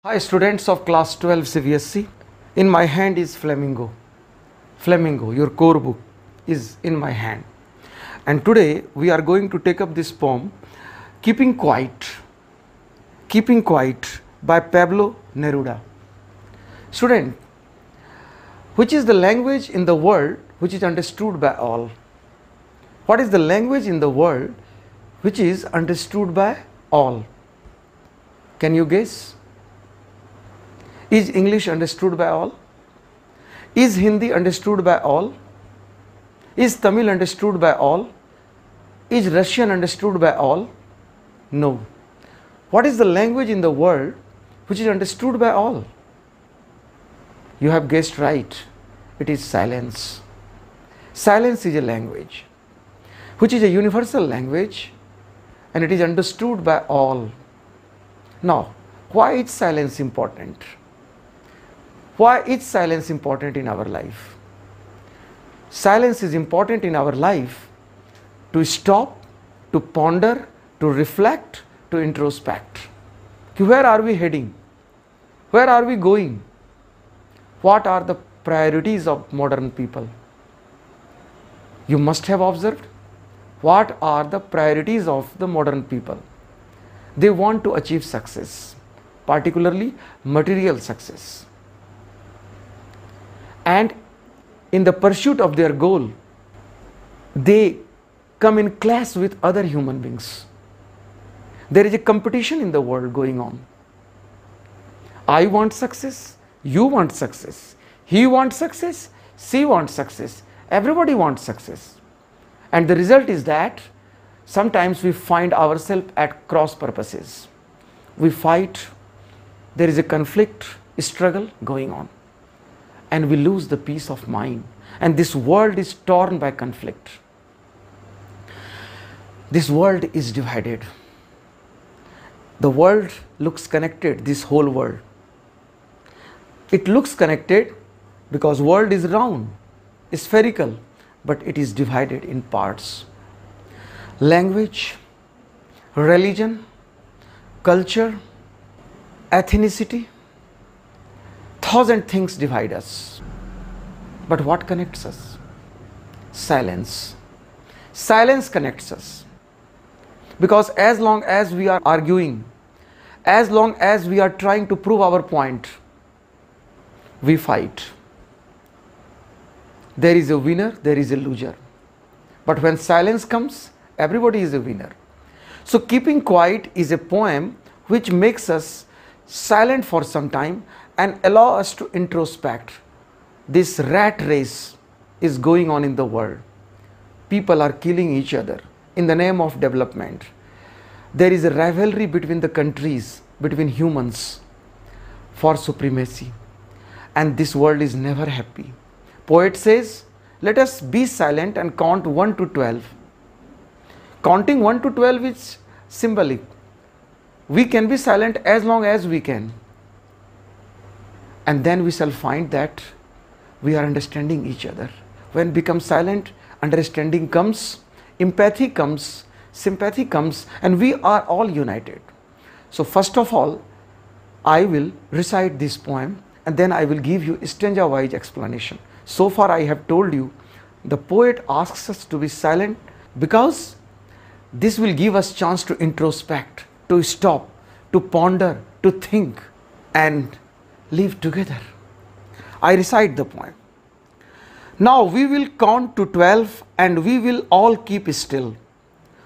Hi students of class 12 CBSE. In my hand is Flamingo. Flamingo, your core book, is in my hand. And today we are going to take up this poem, Keeping Quiet by Pablo Neruda. Student, which is the language in the world which is understood by all? What is the language in the world which is understood by all? Can you guess? Is English understood by all? Is Hindi understood by all? Is Tamil understood by all? Is Russian understood by all? No. What is the language in the world which is understood by all? You have guessed right. It is silence. Silence is a language which is a universal language and it is understood by all. Now, why is silence important? Why is silence important in our life? Silence is important in our life to stop, to ponder, to reflect, to introspect. Where are we heading? Where are we going? What are the priorities of modern people? You must have observed. What are the priorities of the modern people? They want to achieve success, particularly material success. And in the pursuit of their goal, they come in clash with other human beings. There is a competition in the world going on. I want success, you want success, he wants success, she wants success, everybody wants success. And the result is that sometimes we find ourselves at cross purposes. We fight, there is a conflict, a struggle going on. And we lose the peace of mind. And this world is torn by conflict. This world is divided. The world looks connected, this whole world. It looks connected because world is round, spherical, but it is divided in parts. Language, religion, culture, ethnicity, 1,000 things divide us. But what connects us? Silence. Silence connects us. Because as long as we are arguing, as long as we are trying to prove our point, we fight. There is a winner, there is a loser. But when silence comes, everybody is a winner. So Keeping Quiet is a poem which makes us silent for some time and allow us to introspect. This rat race is going on in the world. People are killing each other in the name of development. There is a rivalry between the countries, between humans for supremacy. And this world is never happy. Poet says, let us be silent and count 1 to 12. Counting 1 to 12 is symbolic. We can be silent as long as we can. And then we shall find that we are understanding each other. When we become silent, understanding comes, empathy comes, sympathy comes, and we are all united. So first of all, I will recite this poem and then I will give you stanza-wise explanation. So far I have told you, the poet asks us to be silent because this will give us chance to introspect, to stop, to ponder, to think and live together. I recite the poem. Now we will count to 12 and we will all keep still.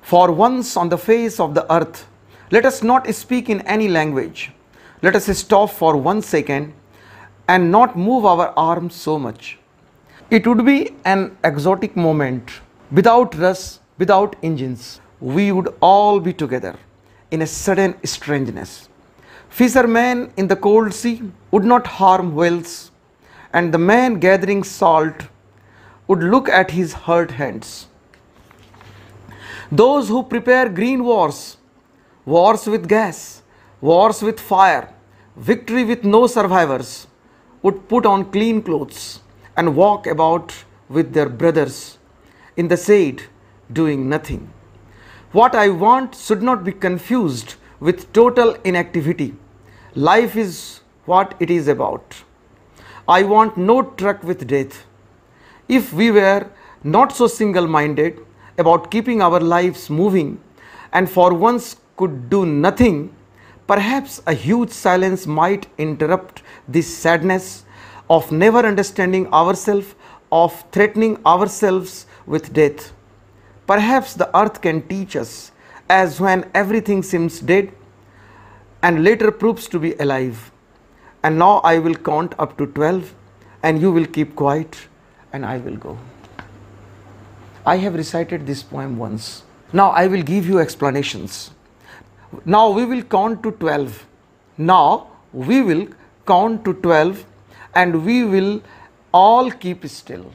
For once on the face of the earth, let us not speak in any language. Let us stop for 1 second and not move our arms so much. It would be an exotic moment. Without rush, without engines, we would all be together in a sudden strangeness. Fishermen in the cold sea would not harm whales, and the man gathering salt would look at his hurt hands. Those who prepare green wars, wars with gas, wars with fire, victory with no survivors, would put on clean clothes and walk about with their brothers in the shade doing nothing. What I want should not be confused with total inactivity. Life is what it is about. I want no truck with death. If we were not so single-minded about keeping our lives moving and for once could do nothing, perhaps a huge silence might interrupt this sadness of never understanding ourselves, of threatening ourselves with death. Perhaps the earth can teach us, as when everything seems dead and later proves to be alive. And now I will count up to 12 and you will keep quiet and I will go. I have recited this poem once. Now I will give you explanations. Now we will count to 12. Now we will count to 12 and we will all keep still.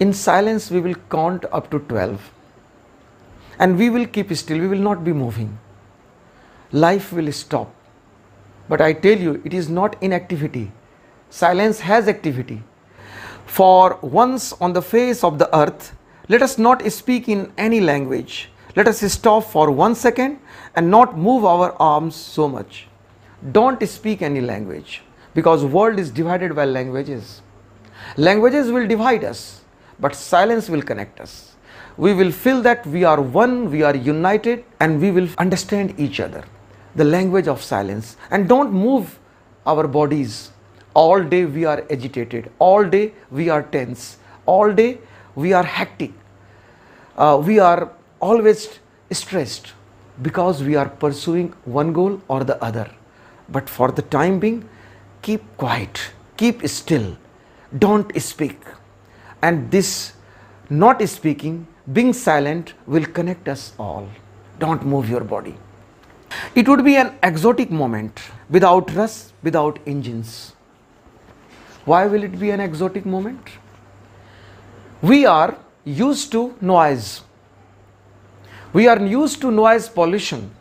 In silence we will count up to 12 and we will keep still, we will not be moving. Life will stop. But I tell you, it is not inactivity. Silence has activity. For once on the face of the earth, let us not speak in any language. Let us stop for 1 second and not move our arms so much. Don't speak any language, because world is divided by languages. Languages will divide us, but silence will connect us. We will feel that we are one, we are united, and we will understand each other. The language of silence. And don't move our bodies. All day we are agitated. All day we are tense. All day we are hectic. We are always stressed because we are pursuing one goal or the other. But for the time being, keep quiet, keep still, don't speak. And this not speaking, being silent will connect us all. Don't move your body. It would be an exotic moment, without rush, without engines. Why will it be an exotic moment? We are used to noise. We are used to noise pollution.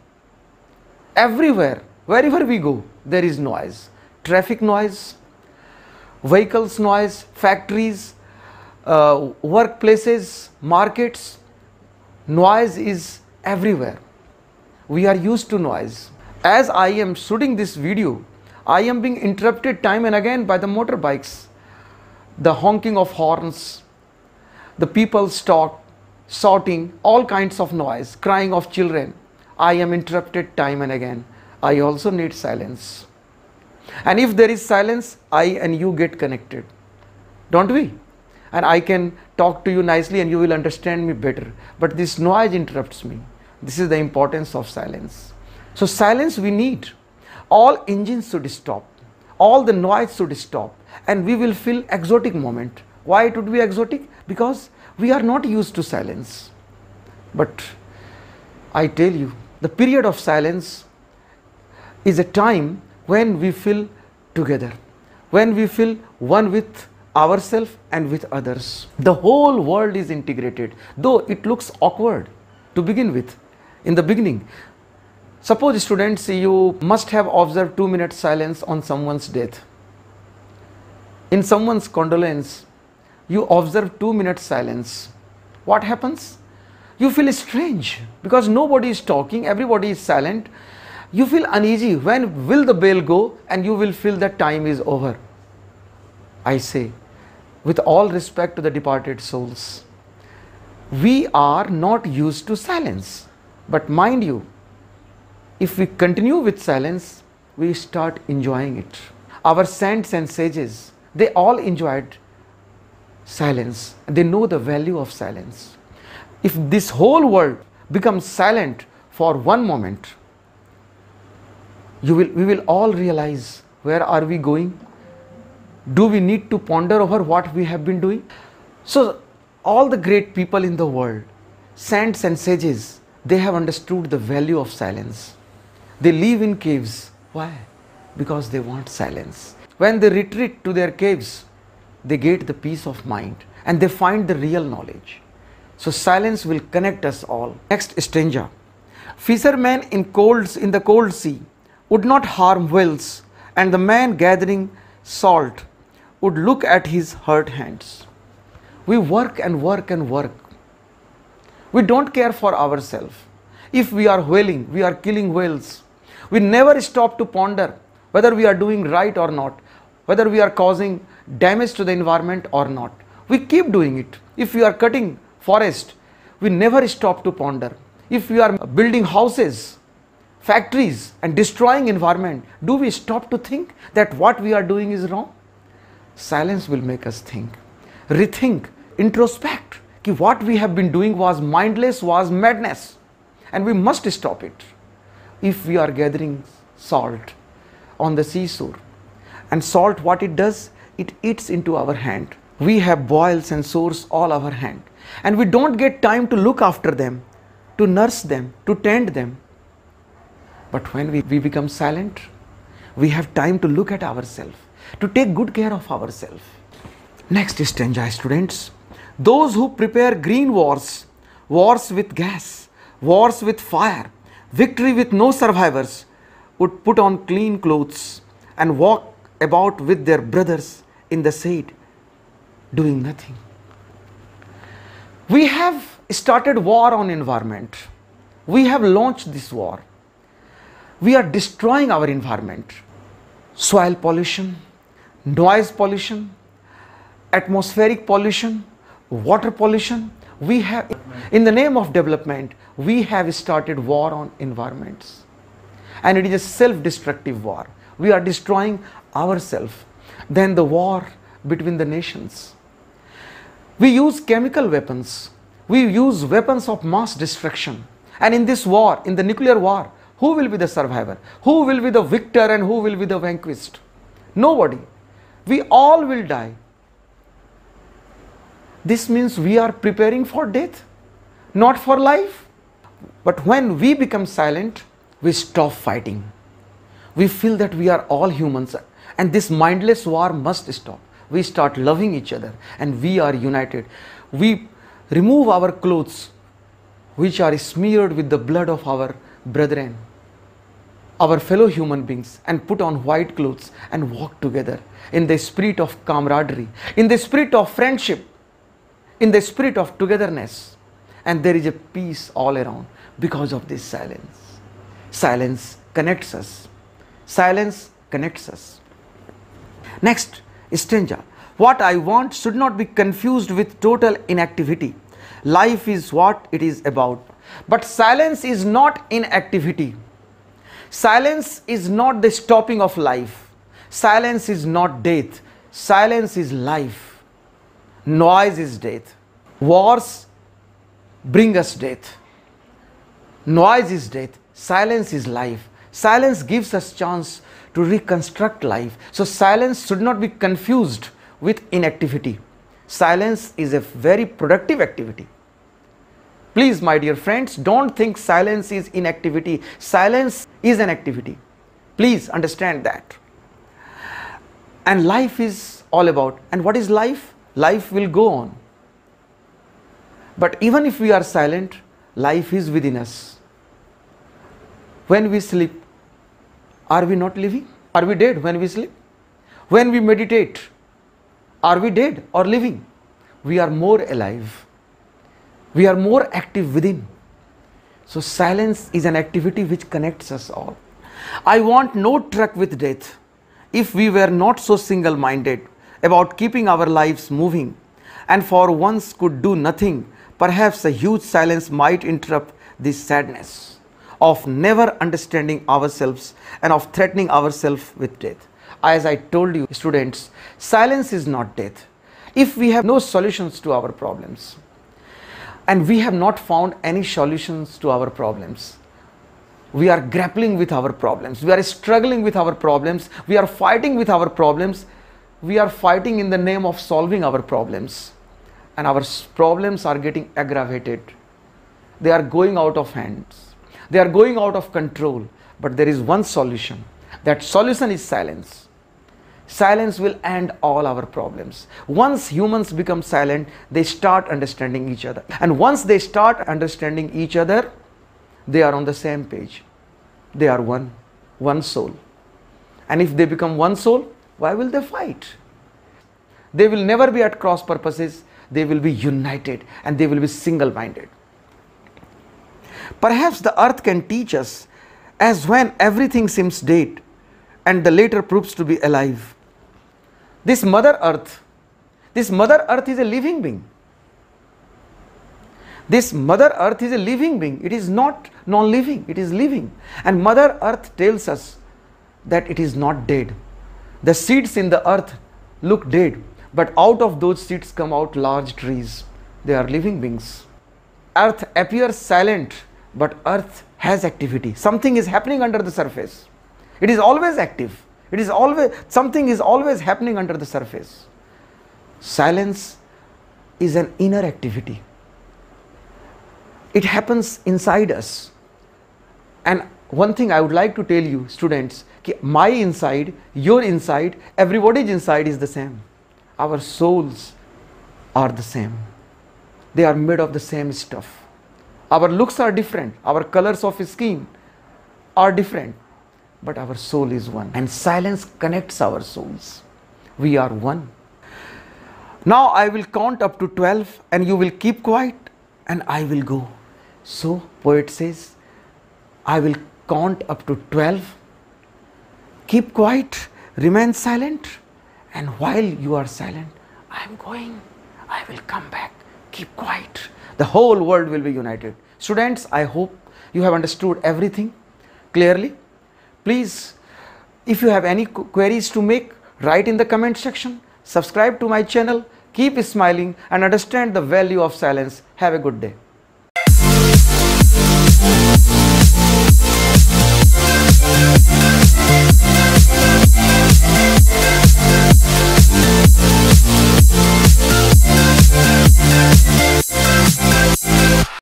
Everywhere, wherever we go, there is noise. Traffic noise, vehicles noise, factories, workplaces, markets. Noise is everywhere. We are used to noise. As I am shooting this video, I am being interrupted time and again by the motorbikes, the honking of horns, the people shouting, all kinds of noise, crying of children. I am interrupted time and again. I also need silence. And if there is silence, I and you get connected, don't we? And I can talk to you nicely and you will understand me better. But this noise interrupts me. This is the importance of silence. So silence we need. All engines should stop. All the noise should stop. And we will feel exotic moment. Why it would be exotic? Because we are not used to silence. But I tell you, the period of silence is a time when we feel together, when we feel one with ourselves and with others. The whole world is integrated, though it looks awkward to begin with. In the beginning, suppose students, you must have observed 2 minutes silence on someone's death. In someone's condolence, you observe 2 minutes silence. What happens? You feel strange because nobody is talking, everybody is silent. You feel uneasy. When will the bell go? And you will feel that time is over. I say, with all respect to the departed souls, we are not used to silence. But mind you, if we continue with silence, we start enjoying it. Our saints and sages, they all enjoyed silence. They know the value of silence. If this whole world becomes silent for one moment, we will all realize, where are we going? Do we need to ponder over what we have been doing? So all the great people in the world, saints and sages, they have understood the value of silence. They live in caves. Why? Because they want silence. When they retreat to their caves, they get the peace of mind and they find the real knowledge. So silence will connect us all. Next stanza. Fishermen in the cold sea would not harm whales, and the man gathering salt would look at his hurt hands. We work and work and work. We don't care for ourselves. If we are whaling, we are killing whales. We never stop to ponder whether we are doing right or not, whether we are causing damage to the environment or not. We keep doing it. If we are cutting forest, we never stop to ponder. If we are building houses, factories and destroying environment, do we stop to think that what we are doing is wrong? Silence will make us think, rethink, introspect. Ki what we have been doing was mindless, was madness, and we must stop it. If we are gathering salt on the seashore, and salt, what it does, it eats into our hand. We have boils and sores all our hand, and we don't get time to look after them, to nurse them, to tend them. But when we become silent, we have time to look at ourselves, to take good care of ourselves. Next stanza, students. Those who prepare green wars, wars with gas, wars with fire, victory with no survivors, would put on clean clothes and walk about with their brothers in the shade, doing nothing. We have started war on environment. We have launched this war. We are destroying our environment. Soil pollution, noise pollution, atmospheric pollution, water pollution. We have, in the name of development, we have started war on environments. And it is a self-destructive war. We are destroying ourselves. Then the war between the nations. We use chemical weapons. We use weapons of mass destruction. And in this war, in the nuclear war, who will be the survivor? Who will be the victor and who will be the vanquished? Nobody. We all will die. This means we are preparing for death, not for life. But when we become silent, we stop fighting. We feel that we are all humans and this mindless war must stop. We start loving each other and we are united. We remove our clothes which are smeared with the blood of our brethren, our fellow human beings, and put on white clothes and walk together in the spirit of camaraderie, in the spirit of friendship, in the spirit of togetherness. And there is a peace all around because of this silence. Silence connects us. Silence connects us. Next stanza. What I want should not be confused with total inactivity. Life is what it is about. But silence is not inactivity. Silence is not the stopping of life. Silence is not death. Silence is life. Noise is death. Wars bring us death. Noise is death. Silence is life. Silence gives us chance to reconstruct life. So silence should not be confused with inactivity. Silence is a very productive activity. Please, my dear friends, don't think silence is inactivity. Silence is an activity. Please understand that. And life is all about. And what is life? Life will go on. But even if we are silent, life is within us. When we sleep, are we not living? Are we dead when we sleep? When we meditate, are we dead or living? We are more alive. We are more active within. So silence is an activity which connects us all. I want no truck with death. If we were not so single-minded about keeping our lives moving and for once could do nothing, perhaps a huge silence might interrupt this sadness of never understanding ourselves and of threatening ourselves with death. As I told you, students, silence is not death. If we have no solutions to our problems, and we have not found any solutions to our problems, we are grappling with our problems, we are struggling with our problems, we are fighting with our problems, we are fighting in the name of solving our problems, and our problems are getting aggravated. They are going out of hands. They are going out of control. But there is one solution. That solution is silence. Silence will end all our problems. Once humans become silent, they start understanding each other. And once they start understanding each other, they are on the same page. They are one soul. And if they become one soul, why will they fight? They will never be at cross purposes. They will be united and they will be single-minded. Perhaps the earth can teach us, as when everything seems dead and the later proves to be alive. This Mother Earth is a living being. This Mother Earth is a living being. It is not non-living, it is living. And Mother Earth tells us that it is not dead. The seeds in the earth look dead, but out of those seeds come out large trees. They are living beings. Earth appears silent, but earth has activity. Something is happening under the surface. It is always active. Something is always happening under the surface. Silence is an inner activity. It happens inside us. And one thing I would like to tell you, students, my inside, your inside, everybody's inside is the same. Our souls are the same. They are made of the same stuff. Our looks are different. Our colors of skin are different. But our soul is one. And silence connects our souls. We are one. Now I will count up to 12 and you will keep quiet and I will go. So poet says, I will count up to 12. Keep quiet, remain silent, and while you are silent, I am going, I will come back. Keep quiet. The whole world will be united. Students, I hope you have understood everything clearly. Please, if you have any queries to make, write in the comment section. Subscribe to my channel. Keep smiling and understand the value of silence. Have a good day.